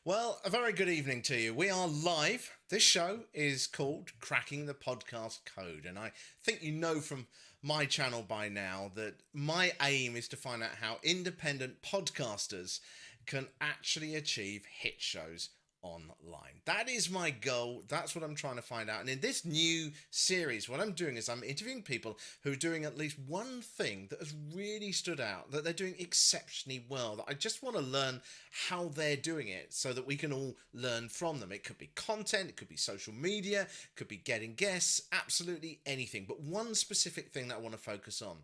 Well, a very good evening to you. We are live. This show is called Cracking the Podcast Code. And I think you know from my channel by now that my aim is to find out how independent podcasters can actually achieve hit shows online. That is my goal. That's what I'm trying to find out. And in this new series, what I'm doing is I'm interviewing people who are doing at least one thing that has really stood out, that they're doing exceptionally well, that I just want to learn how they're doing it so that we can all learn from them. It could be content, it could be social media, it could be getting guests, absolutely anything. But one specific thing that I want to focus on.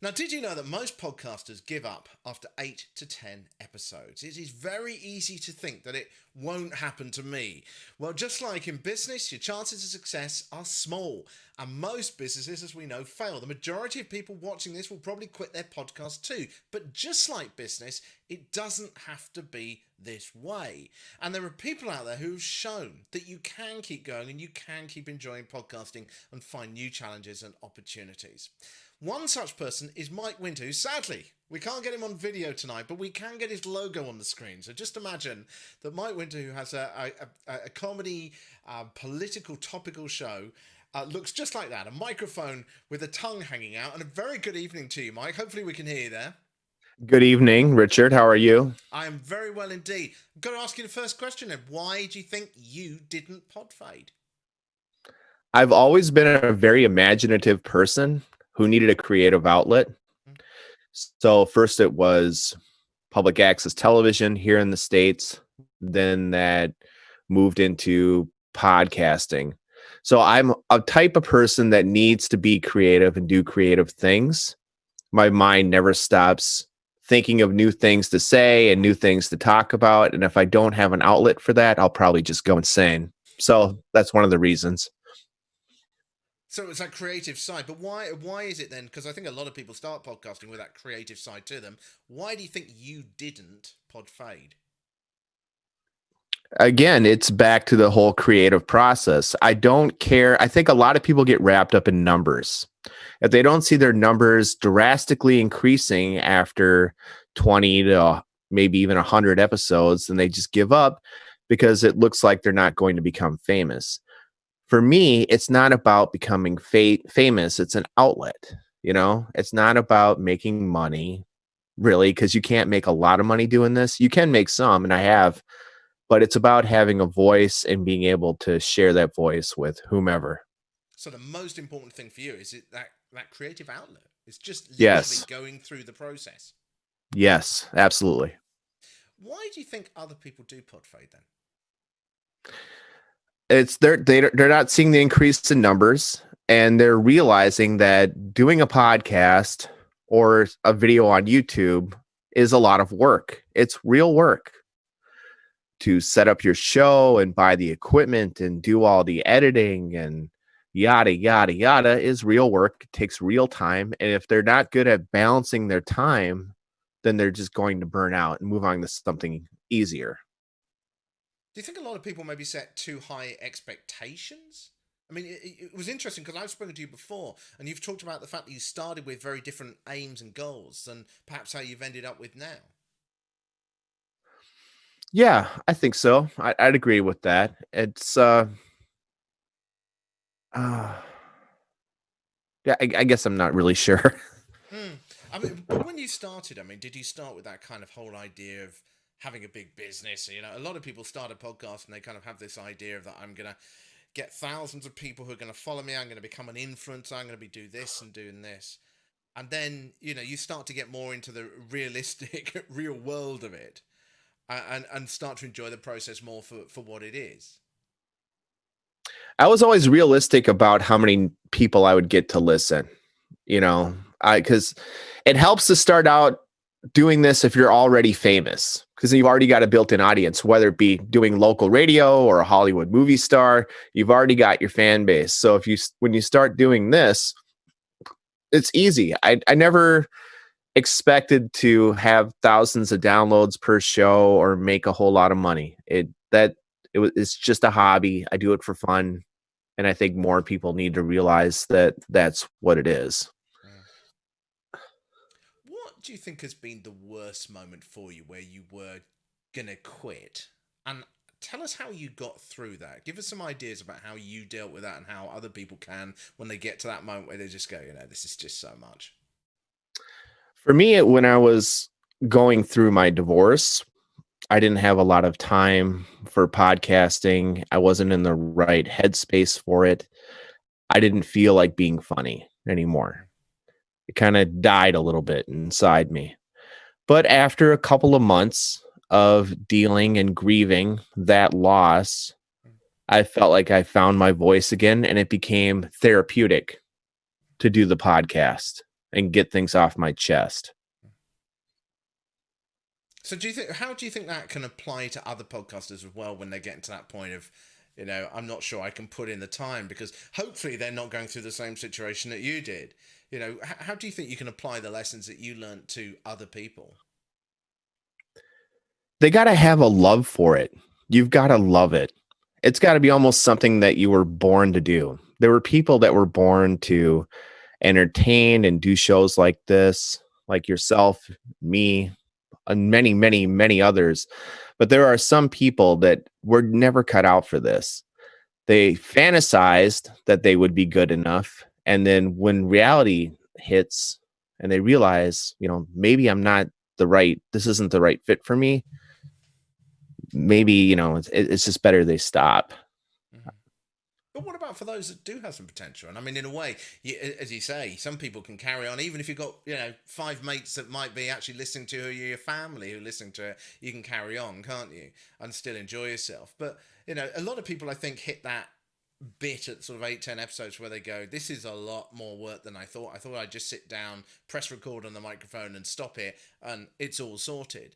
Now, did you know that most podcasters give up after 8 to 10 episodes? It is very easy to think that it won't happen to me. Well, just like in business, your chances of success are small. And most businesses, as we know, fail. The majority of people watching this will probably quit their podcast too. But just like business, it doesn't have to be this way. And there are people out there who've shown that you can keep going and you can keep enjoying podcasting and find new challenges and opportunities. One such person is Mike Winter, who sadly, we can't get him on video tonight, but we can get his logo on the screen. So just imagine that Mike Winter, who has a comedy, political, topical show, looks just like that. A microphone with a tongue hanging out. And a very good evening to you, Mike. Hopefully we can hear you there. Good evening, Richard. How are you? I am very well indeed. I'm going to ask you the first question then. Why do you think you didn't Podfade? I've always been a very imaginative person who needed a creative outlet. So first it was public access television here in the States. Then that moved into podcasting. So I'm a type of person that needs to be creative and do creative things. My mind never stops thinking of new things to say and new things to talk about. And if I don't have an outlet for that, I'll probably just go insane. So that's one of the reasons. So it's that creative side, but why is it then? Because I think a lot of people start podcasting with that creative side to them. Why do you think you didn't Podfade? Again, it's back to the whole creative process. I don't care. I think a lot of people get wrapped up in numbers. If they don't see their numbers drastically increasing after 20 to maybe even 100 episodes, then they just give up because it looks like they're not going to become famous. For me, it's not about becoming famous. It's an outlet. It's not about making money, really, because you can't make a lot of money doing this. You can make some, and I have, but it's about having a voice and being able to share that voice with whomever. So the most important thing for you is that creative outlet. It's just literally Yes. going through the process. Yes, absolutely. Why do you think other people do Podfade then? It's they're not seeing the increase in numbers, and they're realizing that doing a podcast or a video on YouTube is a lot of work. It's real work to set up your show and buy the equipment and do all the editing and yada yada yada is real work. It takes real time, and if they're not good at balancing their time, then they're just going to burn out and move on to something easier. Do you think a lot of people maybe set too high expectations? I mean, it was interesting because I've spoken to you before and you've talked about the fact that you started with very different aims and goals and perhaps how you've ended up with now. Yeah, I think so. I'd agree with that. It's yeah, I guess I'm not really sure. I mean, but when you started, I mean, did you start with that kind of whole idea of having a big business? A lot of people start a podcast and they kind of have this idea of that I'm going to get thousands of people who are going to follow me. I'm going to become an influencer. I'm going to be do this and doing this. And then, you start to get more into the realistic, real world of it and start to enjoy the process more for what it is. I was always realistic about how many people I would get to listen, because it helps to start out doing this if you're already famous, because you've already got a built-in audience, whether it be doing local radio or a Hollywood movie star, you've already got your fan base. So when you start doing this, it's easy. I never expected to have thousands of downloads per show or make a whole lot of money. It's just a hobby. I do it for fun. And I think more people need to realize that that's what it is. Mm. What do you think has been the worst moment for you where you were gonna quit? And tell us how you got through that. Give us some ideas about how you dealt with that and how other people can when they get to that moment where they just go, this is just so much. For me, when I was going through my divorce, I didn't have a lot of time for podcasting. I wasn't in the right headspace for it. I didn't feel like being funny anymore. It kind of died a little bit inside me. But after a couple of months of dealing and grieving that loss, I felt like I found my voice again, and it became therapeutic to do the podcast and get things off my chest. So how do you think that can apply to other podcasters as well when they get into that point of, I'm not sure I can put in the time, because hopefully they're not going through the same situation that you did. How do you think you can apply the lessons that you learned to other people? They got to have a love for it. You've got to love it. It's got to be almost something that you were born to do. There were people that were born to entertain and do shows like this, like yourself, me, and many, many, many others. But there are some people that were never cut out for this. They fantasized that they would be good enough. And then when reality hits and they realize, maybe this isn't the right fit for me. Maybe, it's just better they stop. Mm-hmm. But what about for those that do have some potential? And I mean, in a way, as you say, some people can carry on, even if you've got, 5 mates that might be actually listening to your family who are listening to it, you can carry on, can't you? And still enjoy yourself. But, a lot of people, I think, hit that bit at sort of 8-10 episodes where they go, this is a lot more work than I thought. I thought I'd just sit down, press record on the microphone and stop it, and it's all sorted.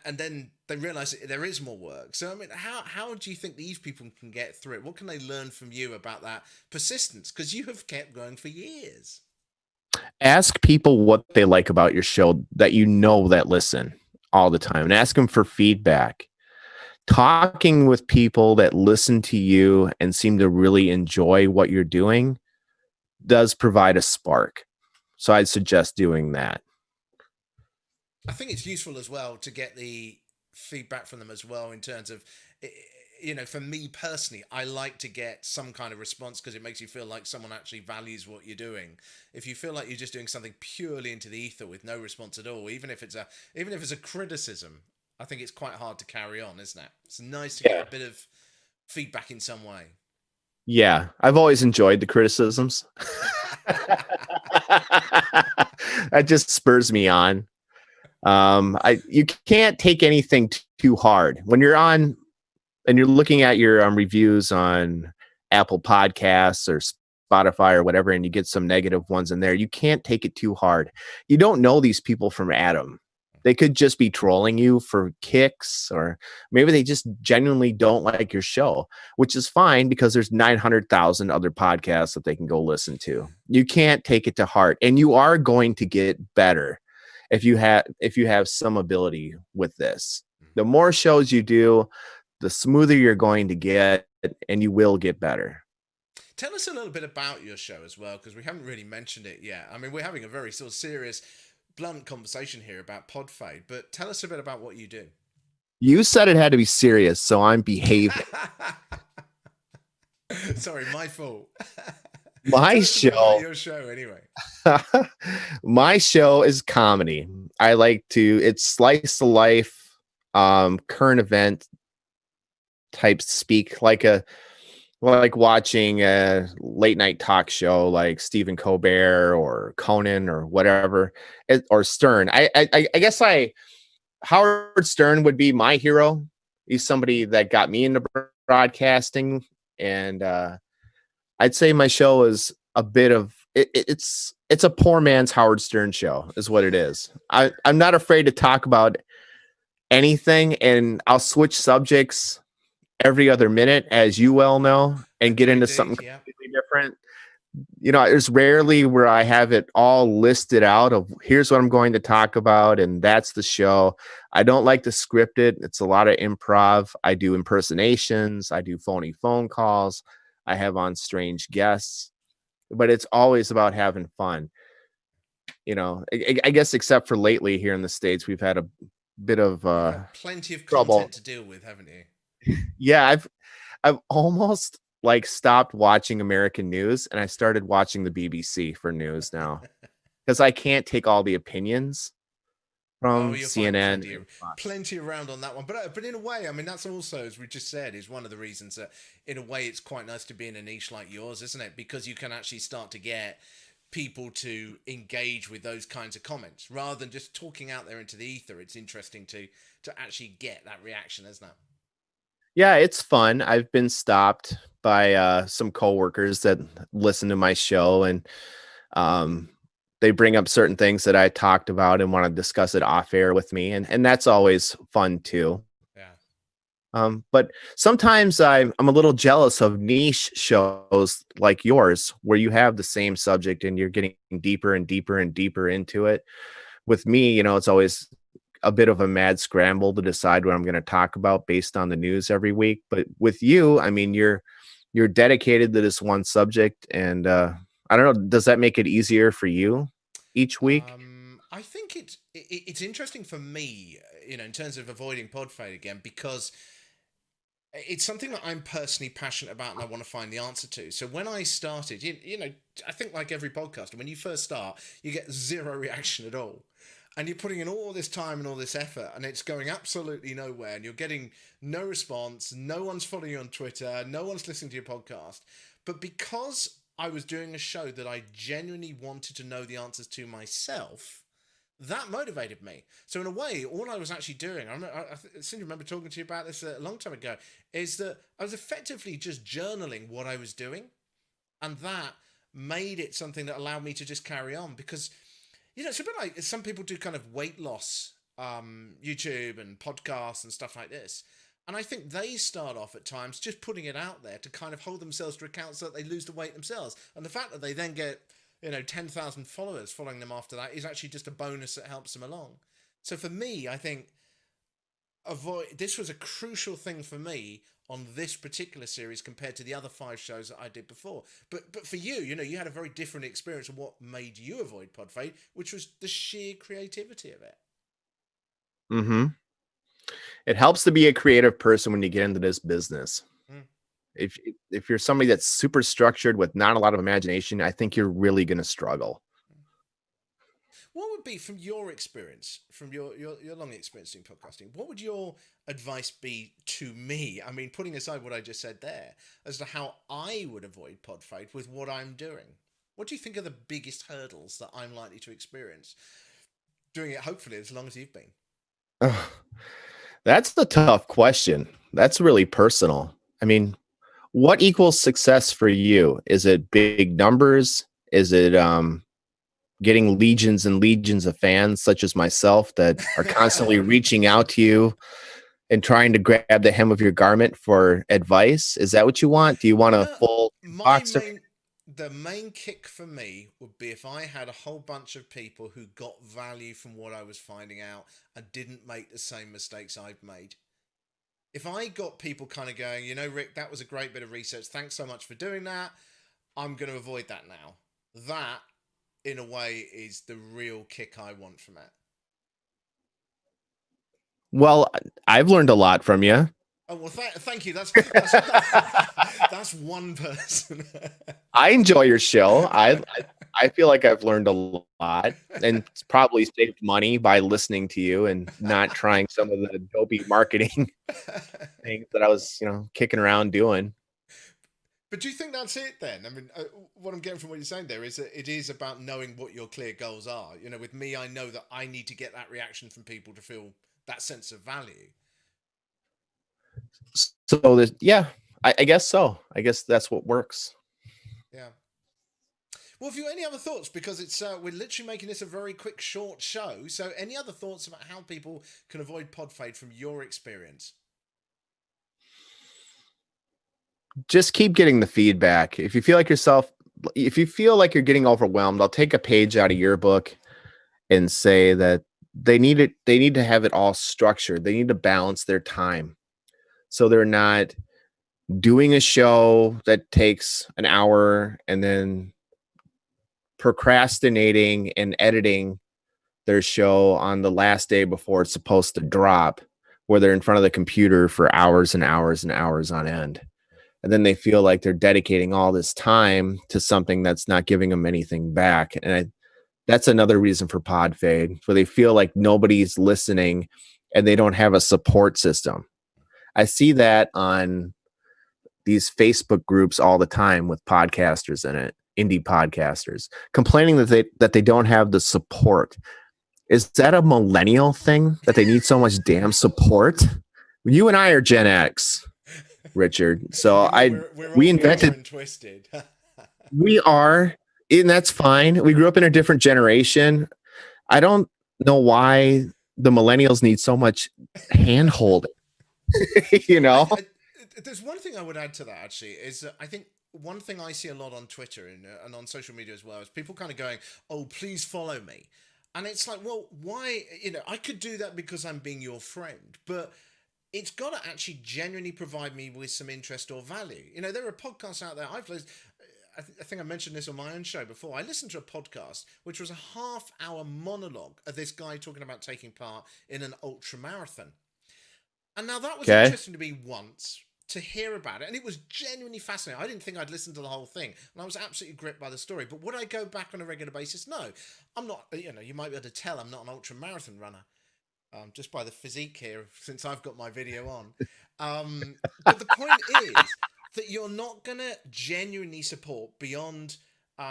And then they realize there is more work. So, I mean, how do you think these people can get through it? What can they learn from you about that persistence? Because you have kept going for years. Ask people what they like about your show that that listen all the time, and ask them for feedback. Talking with people that listen to you and seem to really enjoy what you're doing does provide a spark. So I'd suggest doing that. I think it's useful as well to get the feedback from them as well in terms of, for me personally, I like to get some kind of response because it makes you feel like someone actually values what you're doing. If you feel like you're just doing something purely into the ether with no response at all, even if it's a criticism, I think it's quite hard to carry on, isn't it? It's nice to get a bit of feedback in some way. Yeah, I've always enjoyed the criticisms. That just spurs me on. You can't take anything too hard when you're on and you're looking at your reviews on Apple Podcasts or Spotify or whatever, and you get some negative ones in there. You can't take it too hard. You don't know these people from Adam. They could just be trolling you for kicks, or maybe they just genuinely don't like your show, which is fine because there's 900,000 other podcasts that they can go listen to. You can't take it to heart, and you are going to get better if you have some ability with this. The more shows you do, the smoother you're going to get, and you will get better. Tell us a little bit about your show as well, because we haven't really mentioned it yet. I mean, we're having a very sort of serious, blunt conversation here about Podfade, but tell us a bit about what you do. You said it had to be serious, so I'm behaving. Sorry, my fault. My show, your show anyway. My show is comedy. It's slice of life, current event type speak, like watching a late night talk show like Stephen Colbert or Conan or whatever, or Stern. I guess Howard Stern would be my hero. He's somebody that got me into broadcasting, and I'd say my show is a bit of it's a poor man's Howard Stern show, is what it is. I'm not afraid to talk about anything, and I'll switch subjects every other minute, as you well know, and get into something completely different. There's rarely where I have it all listed out of here's what I'm going to talk about, and that's the show. I don't like to script it. It's a lot of improv. I do impersonations. I do phony phone calls. I have on strange guests, but it's always about having fun. I guess except for lately here in the States, we've had a bit of You've had plenty of content trouble. to deal with, haven't you? Yeah, I've almost like stopped watching American news and I started watching the BBC for news now because I can't take all the opinions Oh, from you'll find CNN and Fox. plenty around on that one. But in a way, I mean, that's also, as we just said, is one of the reasons that in a way it's quite nice to be in a niche like yours, isn't it? Because you can actually start to get people to engage with those kinds of comments rather than just talking out there into the ether. It's interesting to actually get that reaction, isn't it? Yeah, it's fun. I've been stopped by some coworkers that listen to my show, and um, they bring up certain things that I talked about and want to discuss it off air with me, and that's always fun too. Yeah. But sometimes I'm a little jealous of niche shows like yours, where you have the same subject and you're getting deeper and deeper and deeper into it. With me, it's always a bit of a mad scramble to decide what I'm going to talk about based on the news every week. But with you, I mean, you're dedicated to this one subject, and I don't know, does that make it easier for you each week? I think it's interesting for me, in terms of avoiding Podfade again, because it's something that I'm personally passionate about and I want to find the answer to. So when I started, I think like every podcaster, when you first start, you get zero reaction at all. And you're putting in all this time and all this effort, and it's going absolutely nowhere, and you're getting no response. No one's following you on Twitter. No one's listening to your podcast. But because I was doing a show that I genuinely wanted to know the answers to myself, that motivated me. So in a way, all I was actually doing, I seem to remember talking to you about this a long time ago, is that I was effectively just journaling what I was doing, and that made it something that allowed me to just carry on. Because it's a bit like some people do kind of weight loss, YouTube and podcasts and stuff like this. And I think they start off at times just putting it out there to kind of hold themselves to account so that they lose the weight themselves. And the fact that they then get 10,000 followers following them after that is actually just a bonus that helps them along. So for me, I think this was a crucial thing for me on this particular series compared to the other 5 shows that I did before. But for you, you had a very different experience of what made you avoid Podfade, which was the sheer creativity of it. Mm-hmm. It helps to be a creative person when you get into this business. Mm. If you're somebody that's super structured with not a lot of imagination, I think you're really going to struggle. What would be, from your experience, from your long experience in podcasting, what would your advice be to me? I mean, putting aside what I just said there, as to how I would avoid Podfade with what I'm doing. What do you think are the biggest hurdles that I'm likely to experience doing it, hopefully, as long as you've been? That's the tough question. That's really personal. I mean, what equals success for you? Is it big numbers? Is it getting legions and legions of fans such as myself that are constantly reaching out to you and trying to grab the hem of your garment for advice? Is that what you want? Do you want a full box? The main kick for me would be if I had a whole bunch of people who got value from what I was finding out and didn't make the same mistakes I've made. If I got people kind of going, Rick, that was a great bit of research. Thanks so much for doing that. I'm going to avoid that now. That, in a way, is the real kick I want from it. Well, I've learned a lot from you. Oh, well, thank you. That's one person. I enjoy your show. I feel like I've learned a lot and probably saved money by listening to you and not trying some of the dopey marketing things that I was, kicking around doing. But do you think that's it then? I mean, what I'm getting from what you're saying there is that it is about knowing what your clear goals are. With me, I know that I need to get that reaction from people to feel that sense of value. So yeah, I guess so. I guess that's what works. Yeah. Well, have you any other thoughts? Because we're literally making this a very quick, short show. So any other thoughts about how people can avoid Podfade from your experience? Just keep getting the feedback. If you feel like you're getting overwhelmed, I'll take a page out of your book and say that they need to have it all structured. They need to balance their time so they're not doing a show that takes an hour and then procrastinating and editing their show on the last day before it's supposed to drop, where they're in front of the computer for hours and hours and hours on end. And then they feel like they're dedicating all this time to something that's not giving them anything back. And that's another reason for Podfade, where they feel like nobody's listening and they don't have a support system. I see that on these Facebook groups all the time with podcasters in it, indie podcasters, complaining that they don't have the support. Is that a millennial thing that they need so much damn support? You and I are Gen X, Richard. So we're we all invented. pure and twisted. We are, and that's fine. We grew up in a different generation. I don't know why the millennials need so much hand holding. There's one thing I would add to that, actually, is that I think one thing I see a lot on Twitter and on social media as well is people kind of going, oh, please follow me. And it's like, well, why? I could do that because I'm being your friend, but it's got to actually genuinely provide me with some interest or value. There are podcasts out there. I think I mentioned this on my own show before. I listened to a podcast which was a half-hour monologue of this guy talking about taking part in an ultra marathon. And now that was interesting to me once to hear about it, and it was genuinely fascinating. I didn't think I'd listen to the whole thing, and I was absolutely gripped by the story. But would I go back on a regular basis? No, I'm not. You might be able to tell I'm not an ultra marathon runner, just by the physique here, since I've got my video on. But the point is that you're not going to genuinely support beyond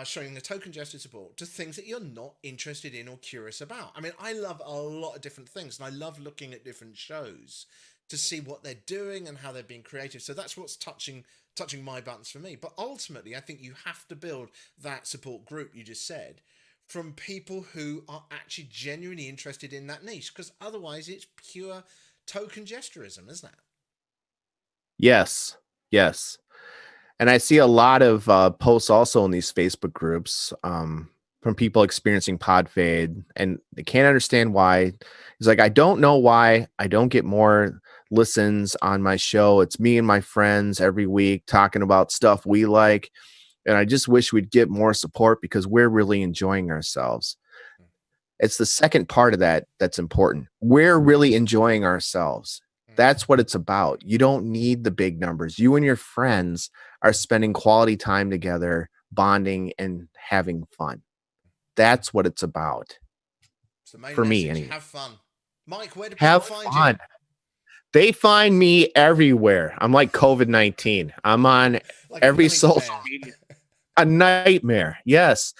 showing a token gesture support to things that you're not interested in or curious about. I mean, I love a lot of different things, and I love looking at different shows to see what they're doing and how they're being creative. So that's what's touching my buttons for me. But ultimately, I think you have to build that support group you just said from people who are actually genuinely interested in that niche, because otherwise it's pure token gesturism, isn't it? Yes. And I see a lot of posts also in these Facebook groups from people experiencing Podfade, and they can't understand why. It's like, I don't know why I don't get more listens on my show. It's me and my friends every week talking about stuff we like. And I just wish we'd get more support because we're really enjoying ourselves. It's the second part of that that's important. We're really enjoying ourselves. That's what it's about. You don't need the big numbers. You and your friends are spending quality time together, bonding and having fun. That's what it's about. It's the main for message. Me, anyway. Have fun. Mike, where do people Have find fun. you? They find me everywhere. I'm like COVID-19. I'm on like every social media. A nightmare. Yes.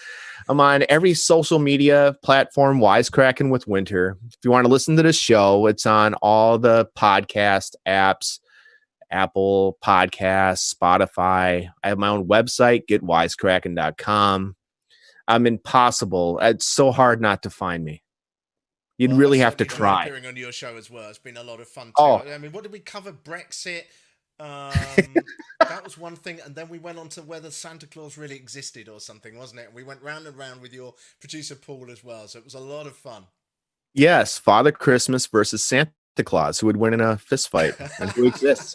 I'm on every social media platform, Wisecracking with Winter. If you want to listen to the show, it's on all the podcast apps, Apple Podcasts, Spotify. I have my own website, getwisecracking.com. I'm impossible. It's so hard not to find me. You'd really have to try. Appearing on your show as well. It's been a lot of fun too. Oh. I mean, what did we cover? Brexit. That was one thing, and then we went on to whether Santa Claus really existed or something, wasn't it? And we went round and round with your producer Paul as well, so it was a lot of fun. Yes, Father Christmas versus Santa Claus, who would win in a fist fight, and who exists.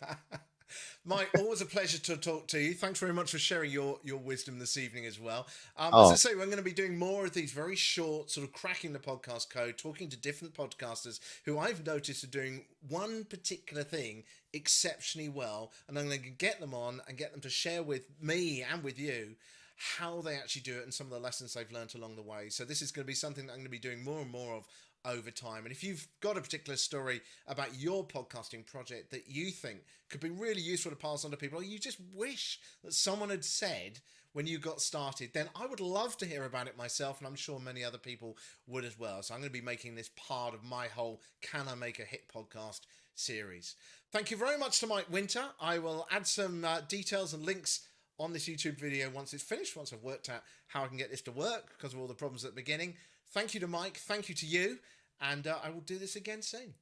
Mike, always a pleasure to talk to you. Thanks very much for sharing your wisdom this evening as well. As I say, we're going to be doing more of these very short, sort of cracking the podcast code, talking to different podcasters who I've noticed are doing one particular thing exceptionally well, and I'm going to get them on and get them to share with me and with you how they actually do it and some of the lessons they've learned along the way. So this is going to be something that I'm going to be doing more and more of over time. And if you've got a particular story about your podcasting project that you think could be really useful to pass on to people, or you just wish that someone had said when you got started, then I would love to hear about it myself, and I'm sure many other people would as well. So I'm going to be making this part of my whole Can I Make a Hit podcast series. Thank you very much to Mike Winter. I will add some details and links on this YouTube video once it's finished, once I've worked out how I can get this to work because of all the problems at the beginning. Thank you to Mike. Thank you to you. And I will do this again soon.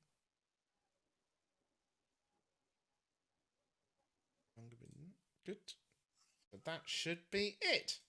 Good. That should be it.